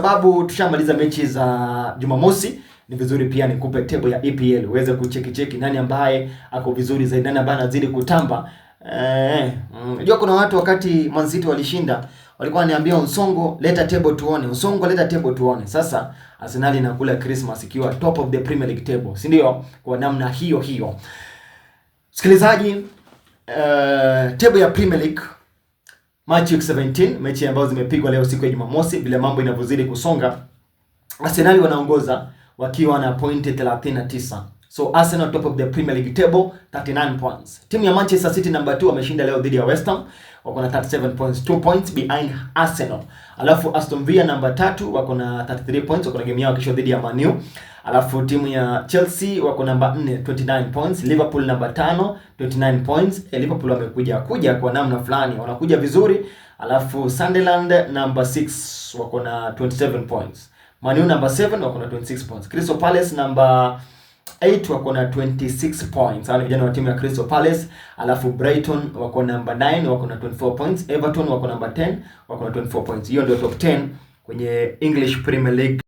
Sababu tushamaliza mechi za Jumamosi, ni vizuri pia nikupe table ya EPL uweze kucheki nani ambaye ako vizuri zaidi, nani ambaye anazidi kutamba. Unajua kuna watu wakati Man City walishinda walikuwa wananiambia Onsongo leta table tuone, Onsongo leta table tuone. Sasa Arsenal inakula Christmas ikiwa top of the Premier League table, si ndio? Kwa namna hiyo. Sikilizaji, table ya Premier League Match week 17, mechi ambazo zimepigwa leo siku ya Jumamosi, vile mambo inavyozidi kusonga. Arsenal wanaongoza wakiwa na pointi 39. So Arsenal top of the Premier League table 39 points. Timu ya Manchester City number 2 wameshinda leo dhidi ya West Ham, wako na 37 points, 2 points behind Arsenal. Alafu Aston Villa number 3 wako na 33 points, wako na game yao kesho dhidi ya Man U. Alafu timu ya Chelsea wako namba 4 29 points, Liverpool namba 5 29 points. Liverpool wamekuja kwa namna fulani, wanakuja vizuri. Alafu Sunderland number 6 wako na 27 points. Man U number 7 wako na 26 points. Crystal Palace number 8 wako na 26 points. Hao ni vijana wa timu ya Crystal Palace. Alafu Brighton wako number 9 wako na 24 points. Everton wako number 10 wako na 24 points. Hiyo ndio top 10 kwenye English Premier League.